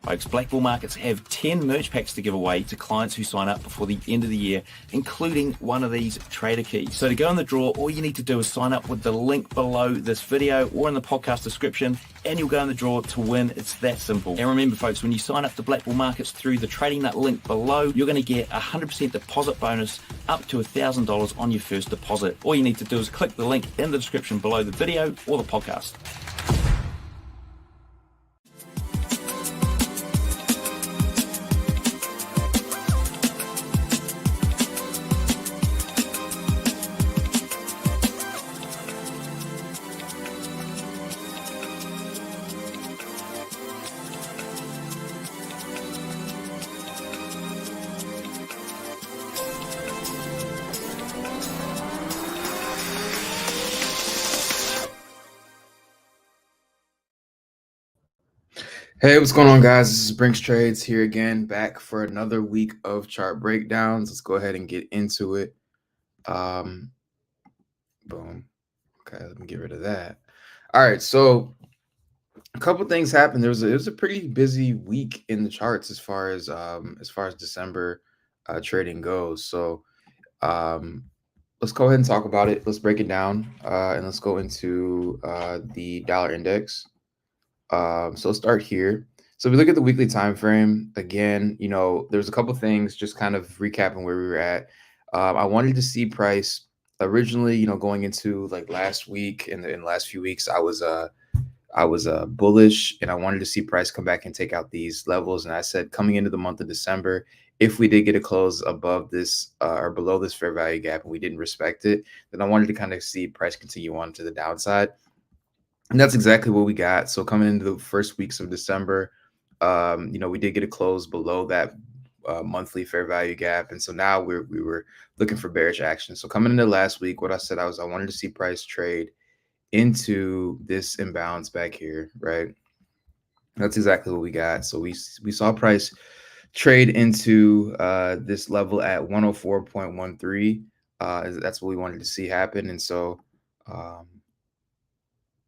Folks, Black Bull Markets have 10 merch packs to give away to clients who sign up before the end of the year, including one of these trader keys. So to go in the draw, all you need to do is sign up with the link below this video or in the podcast description, and you'll go in the draw to win. It's that simple. And remember, folks, when you sign up to Black Bull Markets through the Trading Nut link below, you're going to get a 100% deposit bonus up to $1,000 on your first deposit. All you need to do is click the link in the description below the video or the podcast. Hey, what's going on, guys? This is Brinks Trades here again, back for another week of chart breakdowns. Let's go ahead and get into it. Boom. Okay, let me get rid of that. All right, so a couple things happened. It was a pretty busy week in the charts as far as December trading goes. So let's go ahead and talk about it. Let's break it down, and let's go into the dollar index. So let's start here. So if we look at the weekly time frame, again, there's a couple things just kind of recapping where we were at. I wanted to see price originally, going into like last week and in the last few weeks, I was bullish and I wanted to see price come back and take out these levels. And I said coming into the month of December, if we did get a close above this or below this fair value gap and we didn't respect it, then I wanted to kind of see price continue on to the downside. And that's exactly what we got. So coming into the first weeks of December, we did get a close below that monthly fair value gap. And so now we were looking for bearish action. So coming into last week, what I said I wanted to see price trade into this imbalance back here, right? That's exactly what we got. So we saw price trade into this level at 104.13. That's what we wanted to see happen. And so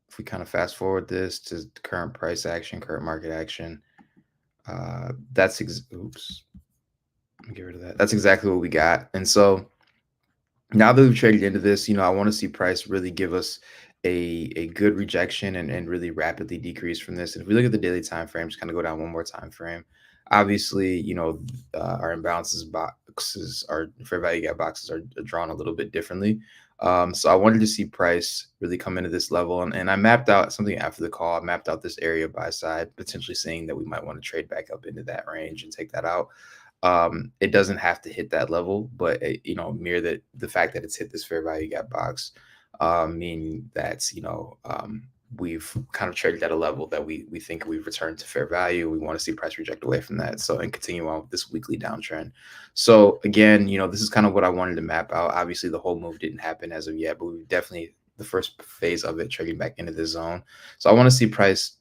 if we kind of fast forward this to current price action, current market action, oops, let me get rid of that. That's exactly what we got. And so now that we've traded into this, I want to see price really give us a good rejection and really rapidly decrease from this. And if we look at the daily time frame, just kind of go down one more time frame. Obviously, our imbalances boxes, our fair value gap boxes are drawn a little bit differently. So I wanted to see price really come into this level. And I mapped out something after the call. I mapped out this area buy side, potentially saying that we might want to trade back up into that range and take that out. It doesn't have to hit that level, but the fact that it's hit this fair value gap box, meaning that, we've kind of traded at a level that we think we've returned to fair value. We want to see price reject away from that. So, and continue on with this weekly downtrend. So again, this is kind of what I wanted to map out. Obviously the whole move didn't happen as of yet, but we definitely the first phase of it trading back into the zone. So I want to see price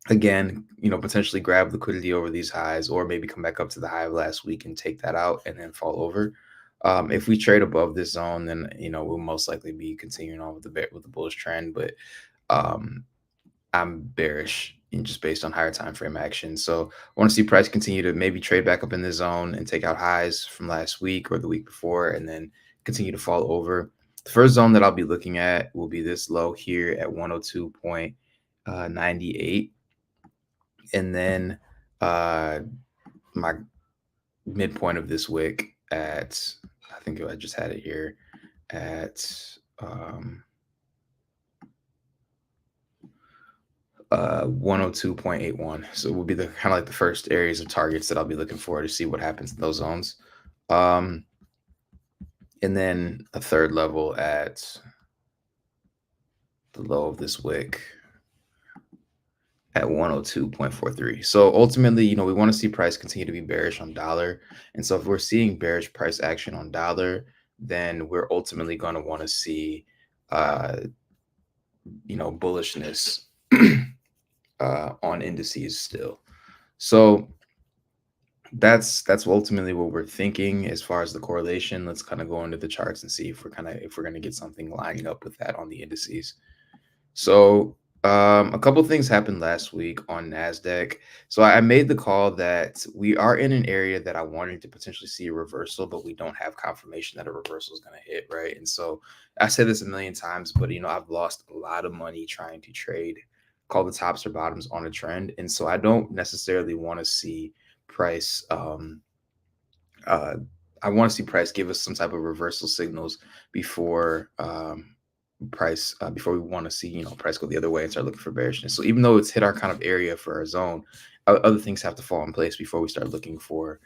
again, potentially grab liquidity over these highs, or maybe come back up to the high of last week and take that out and then fall over. If we trade above this zone, then we'll most likely be continuing on with the bullish trend. But I'm bearish just based on higher time frame action. So I want to see price continue to maybe trade back up in the zone and take out highs from last week or the week before, and then continue to fall over. The first zone that I'll be looking at will be this low here at 102.98. And then my midpoint of this wick at, I think I just had it here at 102.81. So it will be the kind of like the first areas of targets that I'll be looking for to see what happens in those zones. And then a third level at the low of this wick at 102.43. So ultimately, we want to see price continue to be bearish on dollar. And so if we're seeing bearish price action on dollar, then we're ultimately going to want to see, bullishness on indices still. So that's ultimately what we're thinking as far as the correlation. Let's kind of go into the charts and see if we're going to get something lining up with that on the indices. So A couple things happened last week on NASDAQ. So I made the call that we are in an area that I wanted to potentially see a reversal, but we don't have confirmation that a reversal is going to hit, right? And so I said this a million times, but I've lost a lot of money trying to trade, call the tops or bottoms on a trend. And so I don't necessarily want to see price uh, I want to see price give us some type of reversal signals before price before we want to see price go the other way and start looking for bearishness. So even though it's hit our kind of area for our zone, other things have to fall in place before we start looking for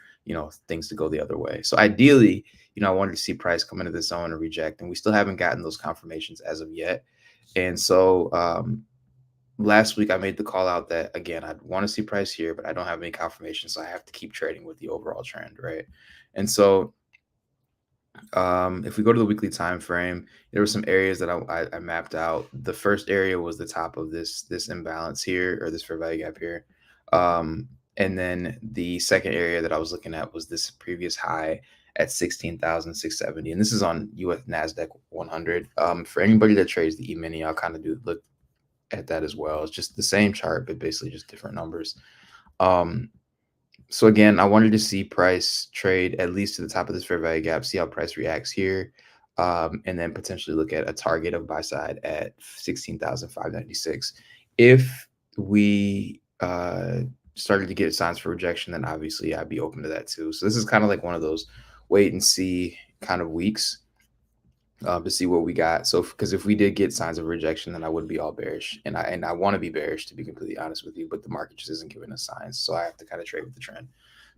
things to go the other way. So ideally, I wanted to see price come into the zone and reject, and we still haven't gotten those confirmations as of yet. And so last week I made the call out that again I'd want to see price here, but I don't have any confirmation, so I have to keep trading with the overall trend, right? And so if we go to the weekly time frame, there were some areas that I mapped out. The first area was the top of this imbalance here, or this fair value gap here. And then the second area that I was looking at was this previous high at 16,670, and this is on US NASDAQ 100. For anybody that trades the E-mini, I'll kind of look at that as well. It's just the same chart, but basically just different numbers. So again, I wanted to see price trade at least to the top of this fair value gap, see how price reacts here, and then potentially look at a target of buy side at 16,596. If we started to get signs for rejection, then obviously I'd be open to that too. So this is kind of like one of those wait and see kind of weeks to see what we got. So because if we did get signs of rejection, then I would be all bearish, and I want to be bearish, to be completely honest with you, but the market just isn't giving us signs, so I have to kind of trade with the trend.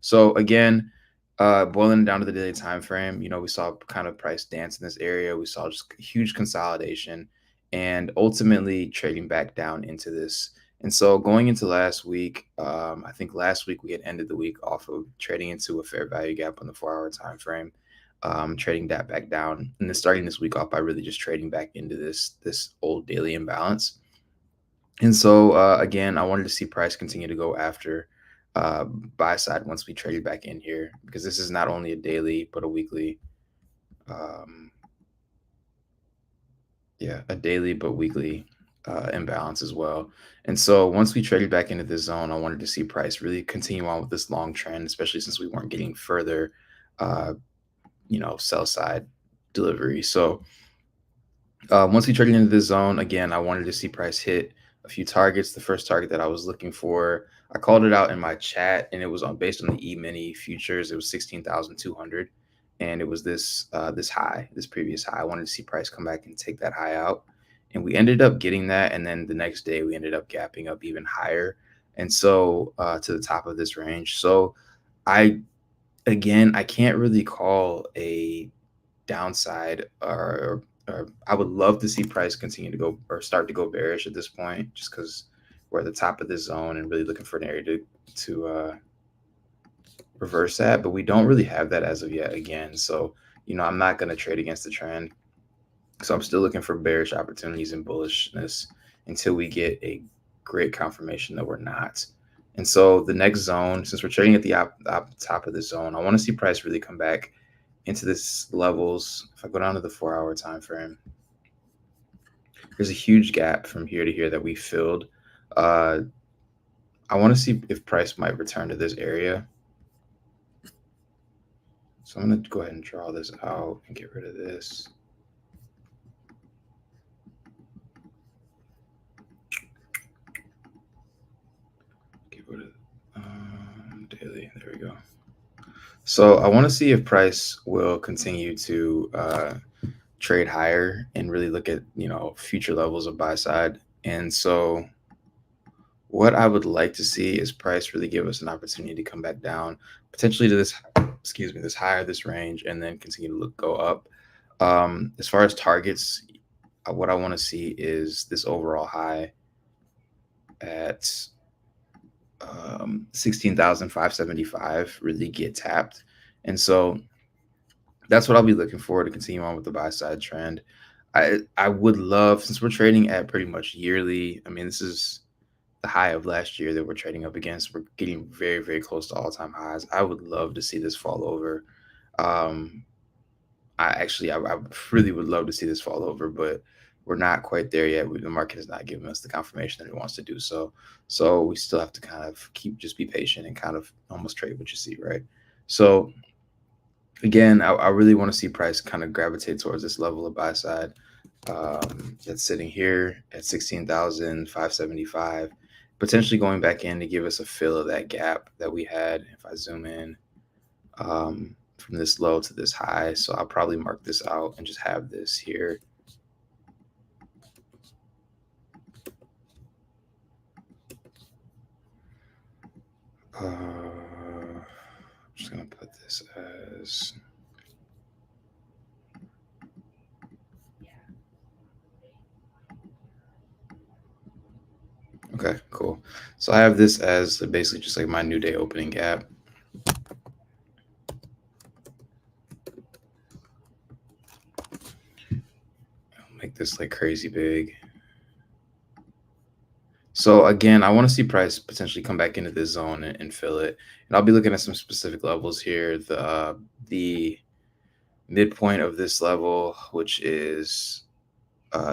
So again, boiling down to the daily time frame, we saw kind of price dance in this area. We saw just huge consolidation and ultimately trading back down into this. And so going into last week, I think last week we had ended the week off of trading into a fair value gap on the 4-hour time frame, trading that back down, and then starting this week off by really just trading back into this old daily imbalance. And so again, I wanted to see price continue to go after buy side once we traded back in here, because this is not only a daily but a weekly, a daily but weekly imbalance as well. And so once we traded back into this zone, I wanted to see price really continue on with this long trend, especially since we weren't getting further sell side delivery. So once we traded into this zone, again, I wanted to see price hit a few targets. The first target that I was looking for, I called it out in my chat, and it was based on the E-mini futures. It was 16,200, and it was this high, this previous high. I wanted to see price come back and take that high out, and we ended up getting that. And then the next day, we ended up gapping up even higher, and so to the top of this range. So I can't really call a downside, or I would love to see price continue to go or start to go bearish at this point, just because we're at the top of this zone and really looking for an area to reverse that. But we don't really have that as of yet again. So, I'm not going to trade against the trend. So I'm still looking for bearish opportunities and bullishness until we get a great confirmation that we're not. And so the next zone, since we're trading at the top of the zone, I want to see price really come back into this levels. If I go down to the 4-hour time frame, there's a huge gap from here to here that we filled. I want to see if price might return to this area. So I'm going to go ahead and draw this out and get rid of this. Get rid of daily. There we go. So I want to see if price will continue to trade higher and really look at future levels of buy side. And so what I would like to see is price really give us an opportunity to come back down, potentially to this higher, this range, and then continue to go up. As far as targets, what I want to see is this overall high at 16,575 really get tapped. And so that's what I'll be looking for to continue on with the buy side trend. I would love, since we're trading at pretty much yearly, I mean, this is the high of last year that we're trading up against. We're getting very, very close to all-time highs. I would love to see this fall over. I really would love to see this fall over, but we're not quite there yet. The market has not given us the confirmation that it wants to do so. So we still have to kind of just be patient and kind of almost trade what you see, right? So again, I really want to see price kind of gravitate towards this level of buy side. That's sitting here at 16,575, potentially going back in to give us a fill of that gap that we had. If I zoom in from this low to this high, so I'll probably mark this out and just have this here. I'm just gonna put this as okay, cool. So I have this as basically just like my new day opening gap. I'll make this like crazy big. So again, I want to see price potentially come back into this zone and fill it. And I'll be looking at some specific levels here. The midpoint of this level, which is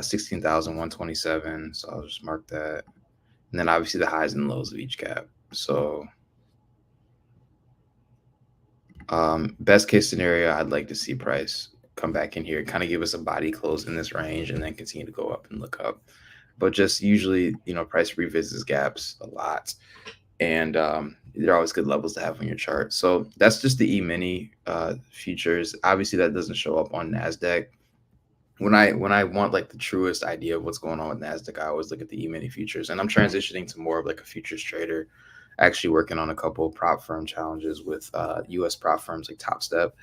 16,127. So I'll just mark that. And then obviously the highs and lows of each gap. So best case scenario, I'd like to see price come back in here, kind of give us a body close in this range and then continue to go up and look up. But just usually, price revisits gaps a lot. And they're always good levels to have on your chart. So that's just the E-mini futures. Obviously, that doesn't show up on NASDAQ. When I want like the truest idea of what's going on with NASDAQ, I always look at the E-mini futures. And I'm transitioning to more of like a futures trader, actually working on a couple of prop firm challenges with US prop firms like Top Step.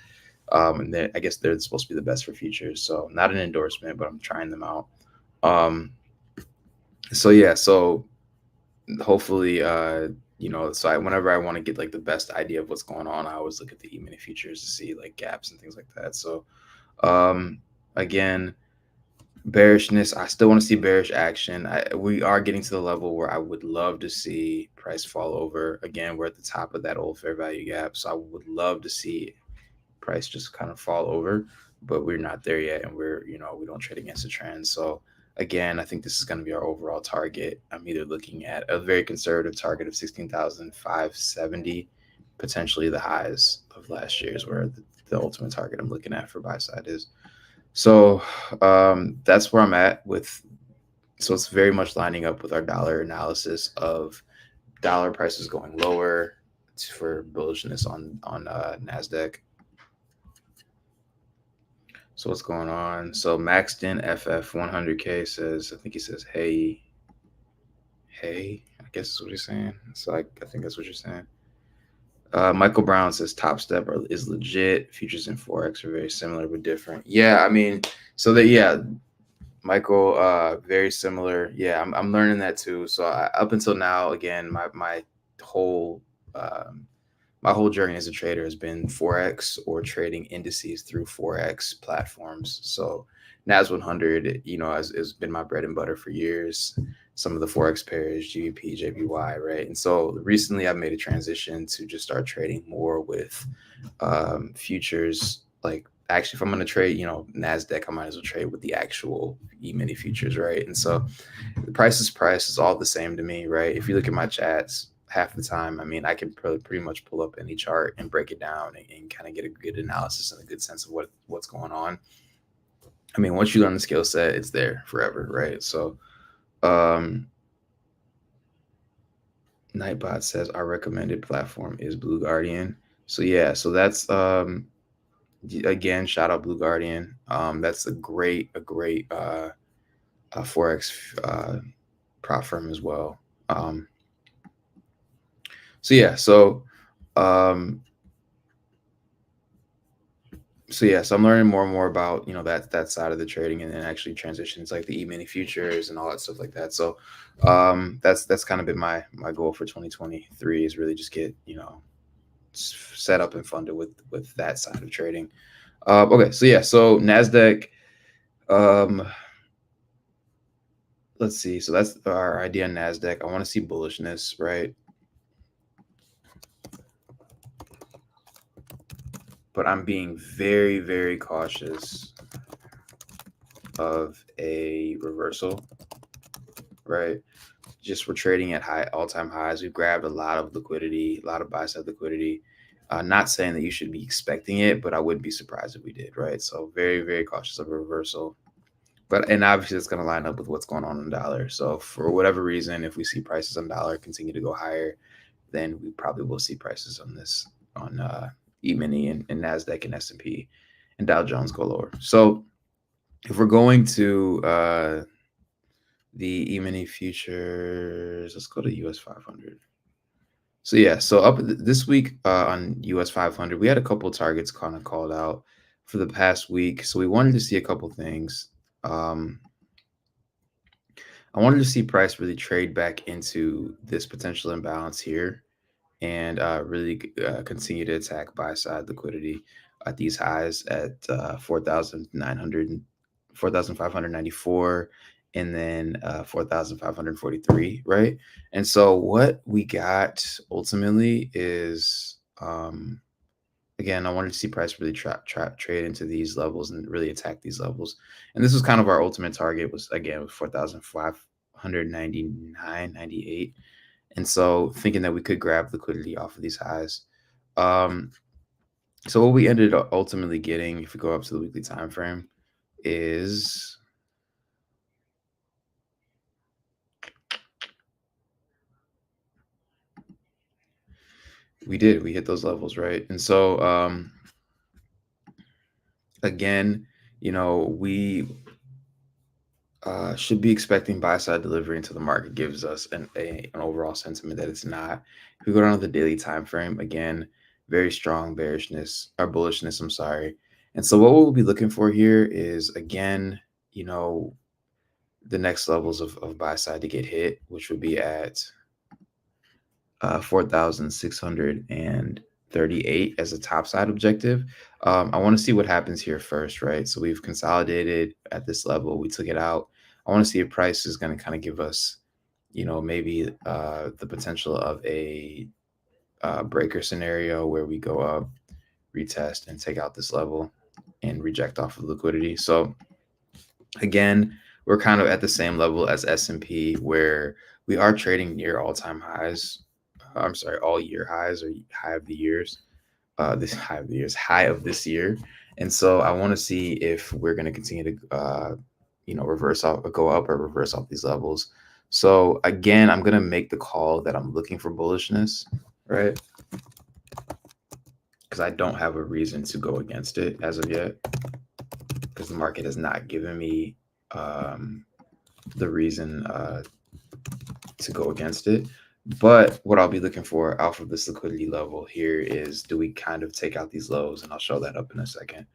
And I guess they're supposed to be the best for futures. So not an endorsement, but I'm trying them out. So yeah, so hopefully, so whenever I want to get like the best idea of what's going on, I always look at the E-mini futures to see like gaps and things like that. So again, bearishness, I still want to see bearish action. We are getting to the level where I would love to see price fall over. Again, we're at the top of that old fair value gap. So I would love to see price just kind of fall over, but we're not there yet. And we don't trade against the trend. So again, I think this is going to be our overall target. I'm either looking at a very conservative target of 16,570, potentially the highs of last year's where the ultimate target I'm looking at for buy side is. So that's where I'm at with. So it's very much lining up with our dollar analysis of dollar prices going lower for bullishness on NASDAQ. So what's going on? So maxed in FF 100K says, I think he says, hey, I guess is what he's saying. So I think that's what you're saying. Michael Brown says Top Step is legit. Futures and Forex are very similar but different. Yeah, I mean, so that, yeah, Michael, very similar. Yeah, I'm learning that too. So up until now, again, my whole journey as a trader has been Forex or trading indices through Forex platforms. So NAS100, has been my bread and butter for years. Some of the Forex pairs, GBP, JPY, right? And so recently I've made a transition to just start trading more with futures. Like actually, if I'm going to trade, NASDAQ, I might as well trade with the actual E-mini futures, right? And so the price is all the same to me, right? If you look at my chats, half the time, I mean, I can pretty much pull up any chart and break it down and kind of get a good analysis and a good sense of what's going on. I mean, once you learn the skill set, it's there forever, right? So Nightbot says our recommended platform is Blue Guardian. So yeah, so that's again, shout out Blue Guardian. That's a great Forex prop firm as well. So yeah, so I'm learning more and more about that side of the trading and then actually transitions like the E-mini futures and all that stuff like that. So that's kind of been my goal for 2023 is really just get set up and funded with that side of trading. Okay, so NASDAQ. Let's see. So that's our idea on NASDAQ. I want to see bullishness, right? But I'm being very, very cautious of a reversal, right? Just we're trading at high all-time highs. We've grabbed a lot of liquidity, a lot of buy side liquidity. Not saying that you should be expecting it, but I wouldn't be surprised if we did, right? So very, very cautious of a reversal. But and obviously it's going to line up with what's going on in the dollar. So for whatever reason, if we see prices on dollar continue to go higher, then we probably will see prices on this on E-mini and NASDAQ and S&P and Dow Jones go lower. So if we're going to the E-mini futures, let's go to US500. So yeah, so up this week on US500, we had a couple of targets kind of called out for the past week. So we wanted to see a couple things. I wanted to see price really trade back into this potential imbalance here and really continue to attack buy side liquidity at these highs at 4,900, 4,594, and then 4,543, right? And so what we got ultimately is, again, I wanted to see price really trade into these levels and really attack these levels. And this was kind of our ultimate target was, again, 4,599, 98. And so thinking that we could grab liquidity off of these highs. So what we ended up ultimately getting, if we go up to the weekly time frame, is we hit those levels, right? And so again, we should be expecting buy side delivery until the market gives us an overall sentiment that it's not. If we go down to the daily time frame, again, very strong bearishness or bullishness, I'm sorry. And so what we'll be looking for here is, again, the next levels of buy side to get hit, which would be at 4,638 as a top side objective. I want to see what happens here first, right? So we've consolidated at this level. We took it out. I want to see if price is going to kind of give us, maybe the potential of a breaker scenario where we go up, retest, and take out this level and reject off of liquidity. So again, we're kind of at the same level as S&P where we are trading near all-time highs. I'm sorry, all year highs or high of the years. High of this year. And so I want to see if we're going to continue to, reverse off, go up or reverse off these levels. So again, I'm going to make the call that I'm looking for bullishness, right? Because I don't have a reason to go against it as of yet, because the market has not given me the reason to go against it. But what I'll be looking for off of this liquidity level here is, do we kind of take out these lows? And I'll show that up in a second.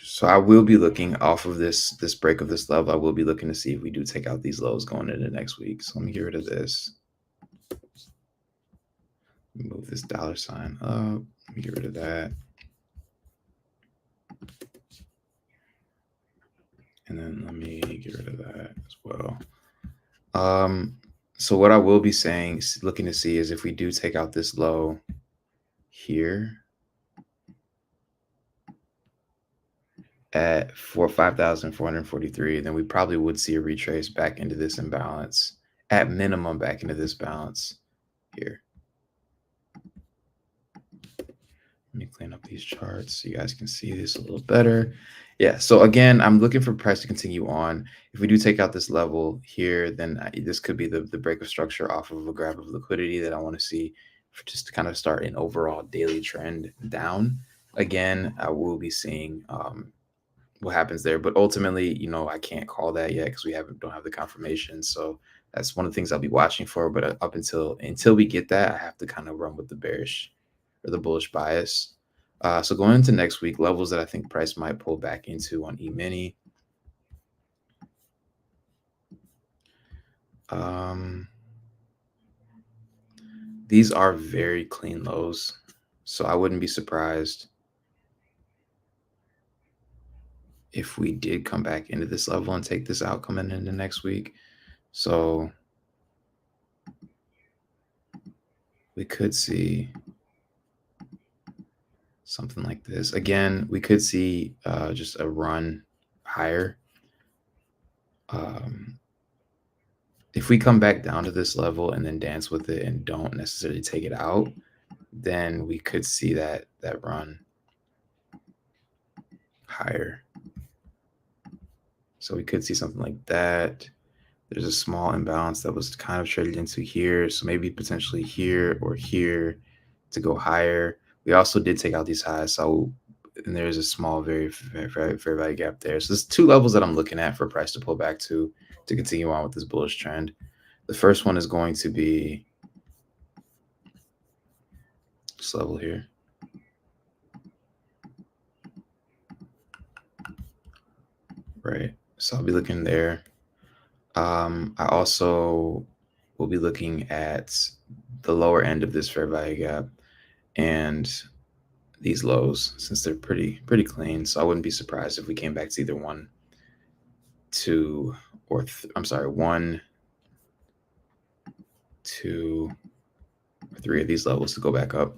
So I will be looking off of this break of this level. I will be looking to see if we do take out these lows going into next week. So let me get rid of this. Move this dollar sign up. Let me get rid of that. And then let me get rid of that as well. So what I will be saying, looking to see, is if we do take out this low here at 5,443, then we probably would see a retrace back into this imbalance, at minimum back into this balance here. Let me clean up these charts so you guys can see this a little better. Yeah, so again, I'm looking for price to continue on. If we do take out this level here, then this could be the break of structure off of a grab of liquidity that I want to see for just to kind of start an overall daily trend down. Again, I will be seeing what happens there, but ultimately, I can't call that yet because we don't have the confirmation. So that's one of the things I'll be watching for. But up until we get that, I have to kind of run with the bearish or the bullish bias. So going into next week, levels that I think price might pull back into on E-mini. These are very clean lows, so I wouldn't be surprised if we did come back into this level and take this out coming into next week. So we could see something like this. Again, we could see just a run higher. If we come back down to this level and then dance with it and don't necessarily take it out, then we could see that run higher. So we could see something like that. There's a small imbalance that was kind of traded into here. So maybe potentially here or here to go higher. We also did take out these highs. So, and there's a small, very value gap there. So there's two levels that I'm looking at for price to pull back to continue on with this bullish trend. The first one is going to be this level here. Right. So I'll be looking there. I also will be looking at the lower end of this fair value gap and these lows, since they're pretty clean. So I wouldn't be surprised if we came back to either one, two, or I'm sorry, 1, 2, or 3 of these levels to go back up.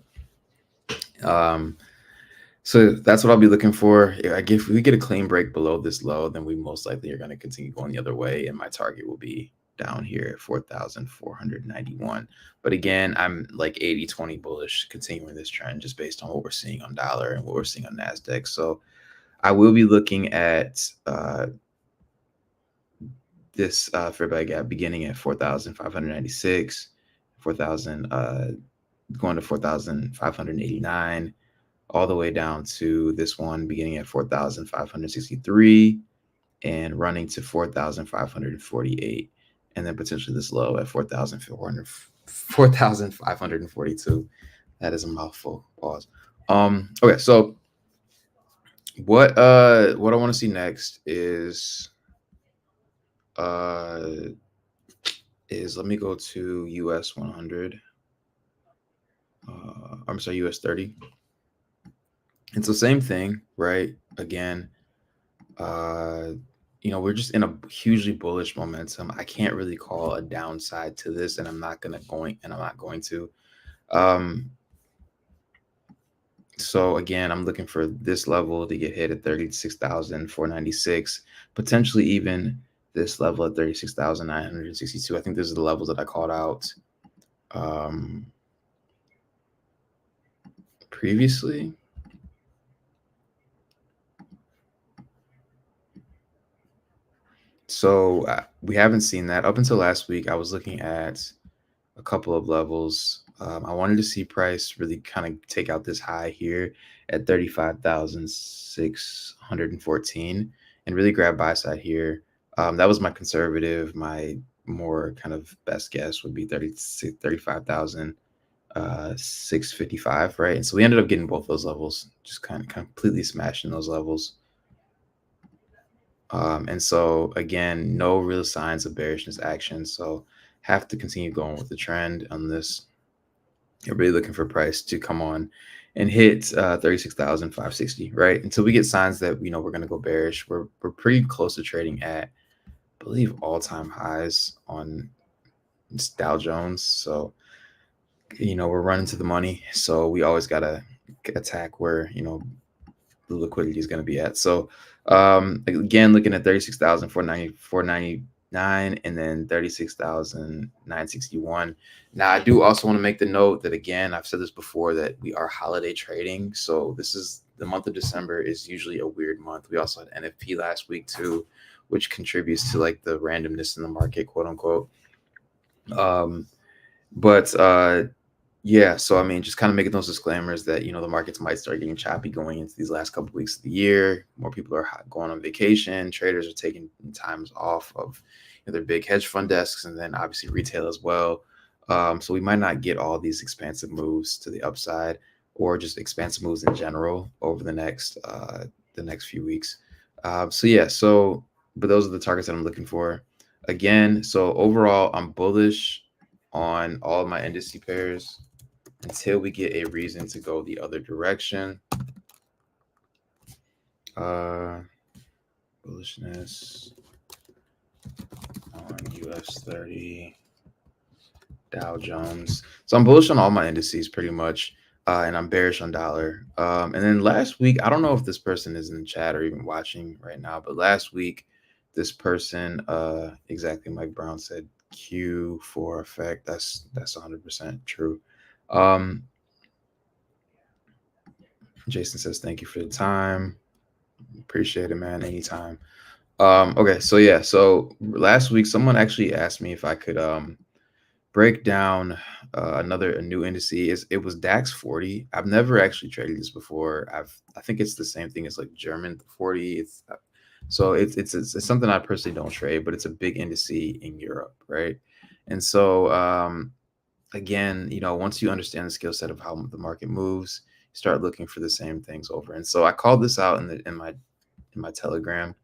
So that's what I'll be looking for. If we get a clean break below this low, then we most likely are going to continue going the other way, and my target will be down here at 4,491. But again, I'm like 80-20 bullish continuing this trend just based on what we're seeing on dollar and what we're seeing on NASDAQ. So I will be looking at this fair value gap beginning at 4,596, 4,000 going to 4,589, all the way down to this one beginning at 4,563 and running to 4,548, and then potentially this low at 4,542. That is a mouthful. Pause. Okay, so what I want to see next is let me go to US 100. I'm sorry, US 30. And so same thing, right? Again, we're just in a hugely bullish momentum. I can't really call a downside to this, and I'm not going to. So again, I'm looking for this level to get hit at 36,496, potentially even this level at 36,962. I think these are the levels that I called out previously. So we haven't seen that. Up until last week, I was looking at a couple of levels. I wanted to see price really kind of take out this high here at 35,614 and really grab buy side here. That was my conservative. My more kind of best guess would be 35,655, right? And so we ended up getting both those levels, just kind of completely smashing those levels. And so again, no real signs of bearishness action. So have to continue going with the trend on this. You're really looking for price to come on and hit 36,560, right? Until we get signs that we're going to go bearish. We're pretty close to trading at, I believe, all-time highs on Dow Jones. So we're running to the money. So we always gotta attack where the liquidity is going to be at. So again, looking at 36,499 and then 36,961. Now I do also want to make the note that, again, I've said this before, that we are holiday trading. So this is the month of December is usually a weird month. We also had NFP last week too, which contributes to like the randomness in the market, quote unquote. Yeah, so I mean, just kind of making those disclaimers that the markets might start getting choppy going into these last couple of weeks of the year. More people are going on vacation. Traders are taking times off of their big hedge fund desks, and then obviously retail as well. So we might not get all these expansive moves to the upside, or just expansive moves in general over the next few weeks. But those are the targets that I'm looking for. Again, so overall, I'm bullish on all of my indice pairs until we get a reason to go the other direction. Bullishness on US30. Dow Jones. So I'm bullish on all my indices pretty much, and I'm bearish on dollar. And then last week, I don't know if this person is in the chat or even watching right now, but last week, this person, exactly Mike Brown said, Q4 effect. That's 100% true. Jason says, thank you for the time. Appreciate it, man. Anytime. Okay, so yeah, so last week someone actually asked me if I could break down a new indice. It was DAX 40. I've never actually traded this before. I think it's the same thing as like German 40. It's something I personally don't trade, but it's a big indice in Europe, right? And so again, once you understand the skill set of how the market moves, you start looking for the same things over. And so I called this out in my Telegram.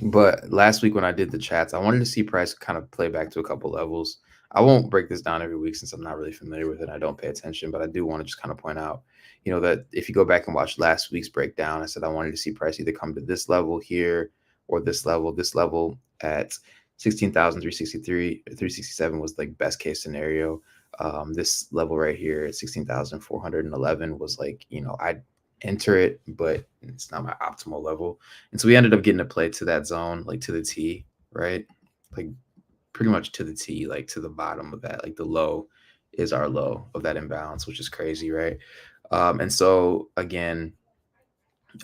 But last week when I did the chats, I wanted to see price kind of play back to a couple levels. I won't break this down every week since I'm not really familiar with it. I don't pay attention, but I do want to just kind of point out, that if you go back and watch last week's breakdown, I said I wanted to see price either come to this level here or this level at 16,363, 367 was like best case scenario. This level right here at 16,411 was like, I'd enter it, but it's not my optimal level. And so we ended up getting to play to that zone, like to the T, right? Like pretty much to the T, like to the bottom of that, like the low is our low of that imbalance, which is crazy, right? And so again,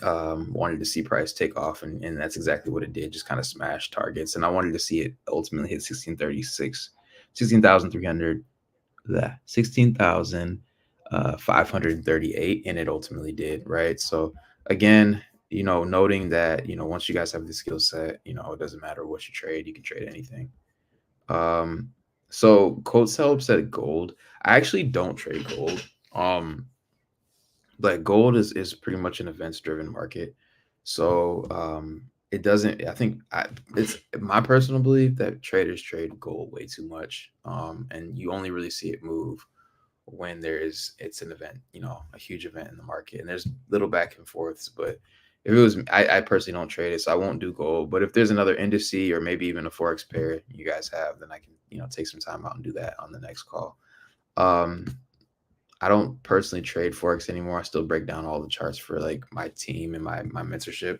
wanted to see price take off, and that's exactly what it did, just kind of smash targets. And I wanted to see it ultimately hit 1636, 16,300, 16,538, and it ultimately did, right? So again, noting that, once you guys have the skill set, it doesn't matter what you trade, you can trade anything. So quotes helps at gold. I actually don't trade gold. But gold is pretty much an events driven market. So it doesn't, it's my personal belief that traders trade gold way too much. And you only really see it move when it's an event, a huge event in the market, and there's little back and forths. But if it was, I personally don't trade it, so I won't do gold. But if there's another indice or maybe even a forex pair you guys have, then I can, take some time out and do that on the next call. I don't personally trade forex anymore. I still break down all the charts for like my team and my mentorship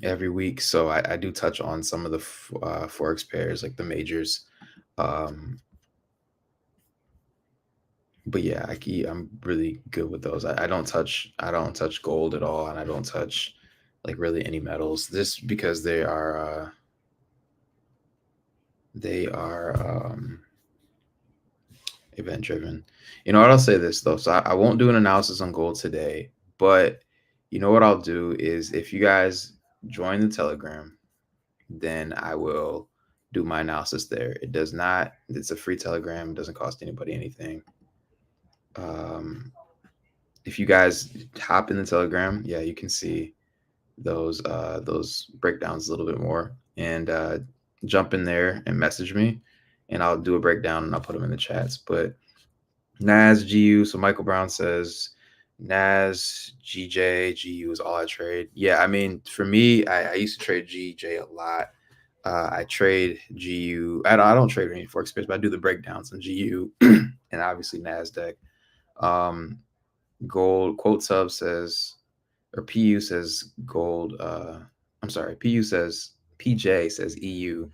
every week. So I do touch on some of the forex pairs, like the majors. But yeah, I'm really good with those. I don't touch gold at all, and I don't touch like really any metals, just because they are event driven. What, I'll say this though. So I won't do an analysis on gold today, but what I'll do is if you guys join the Telegram, then I will do my analysis there. It's a free Telegram. It doesn't cost anybody anything. If you guys hop in the Telegram, yeah, you can see those breakdowns a little bit more, and jump in there and message me, and I'll do a breakdown and I'll put them in the chats. But NAS GU, so Michael Brown says NAS GJ GU is all I trade. Yeah, I mean, for me, I used to trade GJ a lot. I trade GU. I don't trade any forex space, but I do the breakdowns on GU and obviously NASDAQ. Gold quote sub says, or PU says gold. I'm sorry, PJ says EU.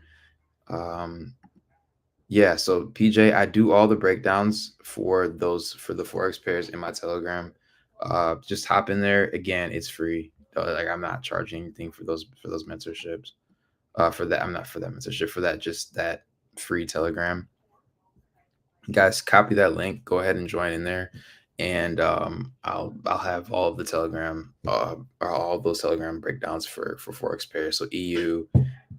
Yeah, so PJ, I do all the breakdowns for the forex pairs in my Telegram. Just hop in there. Again, it's free. Like, I'm not charging anything for those mentorships. For that, I'm not for that mentorship. For that, just that free Telegram. Guys, copy that link. Go ahead and join in there, and I'll have all of the Telegram, all of those Telegram breakdowns for forex pairs. So EU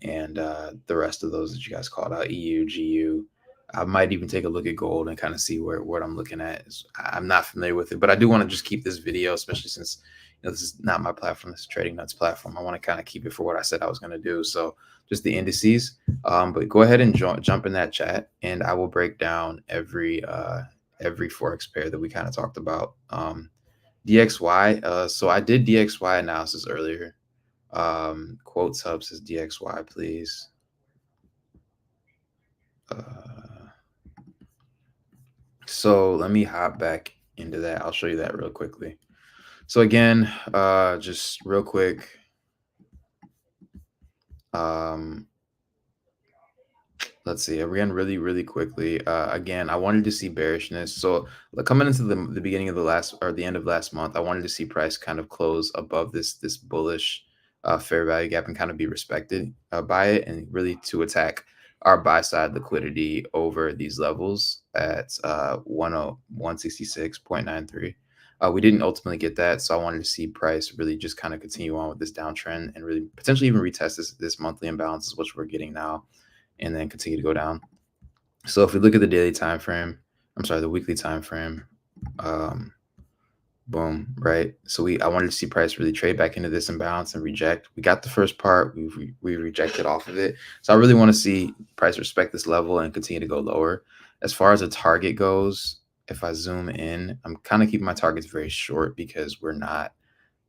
and the rest of those that you guys called out, EU, GU. I might even take a look at gold and kind of see what I'm looking at. I'm not familiar with it, but I do want to just keep this video, especially since this is not my platform. This is Trading Nuts platform. I want to kind of keep it for what I said I was going to do. So just the indices. But go ahead and jump in that chat, and I will break down every forex pair that we kind of talked about. DXY. So I did DXY analysis earlier. Quote sub says DXY, please. So let me hop back into that. I'll show you that real quickly. So again, just real quick. Let's see. Again, really quickly. Again, I wanted to see bearishness. So coming into the beginning of the last or the end of last month, I wanted to see price kind of close above this bullish fair value gap and kind of be respected by it, and really to attack our buy side liquidity over these levels at 166.93. We didn't ultimately get that, so I wanted to see price really just kind of continue on with this downtrend and really potentially even retest this monthly imbalance, which we're getting now, and then continue to go down. So if we look at the daily time frame, I'm sorry, the weekly time frame, boom, right? So I wanted to see price really trade back into this imbalance and reject. We got the first part, we rejected off of it. So I really want to see price respect this level and continue to go lower. As far as a target goes, if I zoom in, I'm kind of keeping my targets very short because we're not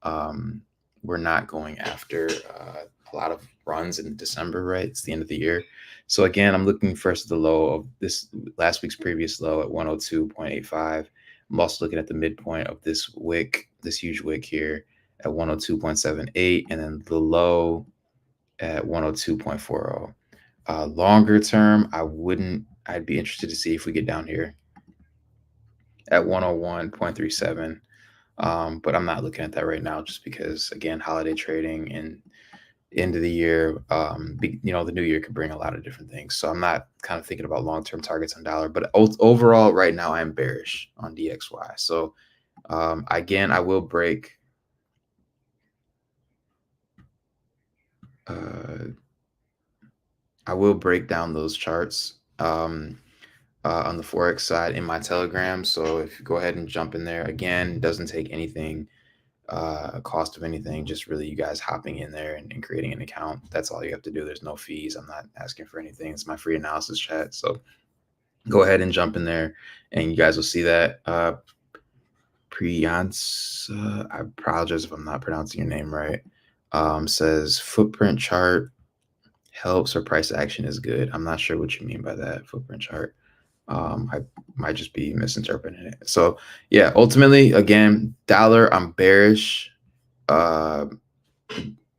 going after a lot of runs in December, right? It's the end of the year. So again, I'm looking first at the low of this last week's previous low at 102.85. I'm also looking at the midpoint of this wick, this huge wick here at 102.78, and then the low at 102.40. Longer term, I'd be interested to see if we get down here at 101.37. But I'm not looking at that right now just because, again, holiday trading and end of the year, the new year could bring a lot of different things. So I'm not kind of thinking about long-term targets on dollar, but overall right now I'm bearish on DXY. So again, I will break down those charts on the Forex side in my Telegram. So if you go ahead and jump in there, again, doesn't take anything, cost of anything, just really you guys hopping in there and creating an account. That's all you have to do. There's no fees. I'm not asking for anything. It's my free analysis chat. So go ahead and jump in there and you guys will see that. Priyansa, I apologize if I'm not pronouncing your name right, says footprint chart helps or price action is good. I'm not sure what you mean by that footprint chart. I might just be misinterpreting it. So yeah, ultimately, again, dollar, I'm bearish.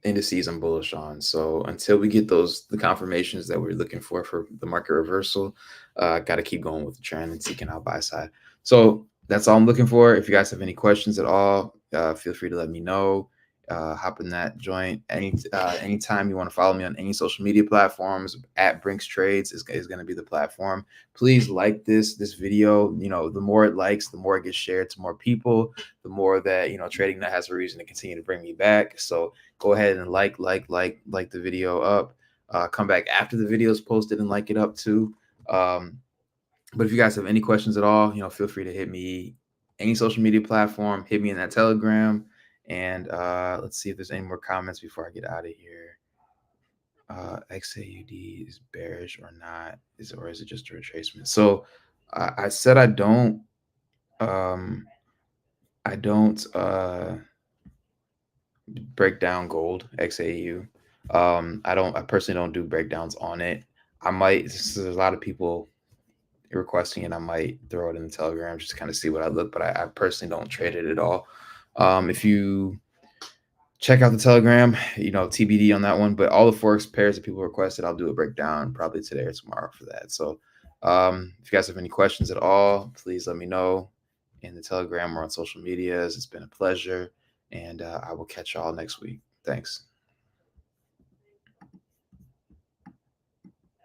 Indices I'm bullish on. So until we get the confirmations that we're looking for the market reversal, got to keep going with the trend and seeking out buy side. So that's all I'm looking for. If you guys have any questions at all, feel free to let me know. Hop in that joint anytime you want to follow me on any social media platforms. At Brinks Trades is going to be the platform. Please like this video. The more it likes, the more it gets shared to more people, the more that trading that has a reason to continue to bring me back. So go ahead and like the video up. Come back after the video is posted and like it up too. But if you guys have any questions at all, feel free to hit me any social media platform, hit me in that Telegram. And let's see if there's any more comments before I get out of here. XAUD is bearish or not? Is it just a retracement? So I said I don't break down gold XAU. I personally don't do breakdowns on it. I might. There's a lot of people requesting it. I might throw it in the Telegram just to kind of see what I look, but I personally don't trade it at all. If you check out the Telegram, TBD on that one, but all the Forex pairs that people requested, I'll do a breakdown probably today or tomorrow for that. So if you guys have any questions at all, please let me know in the Telegram or on social medias. It's been a pleasure, and I will catch y'all next week. Thanks.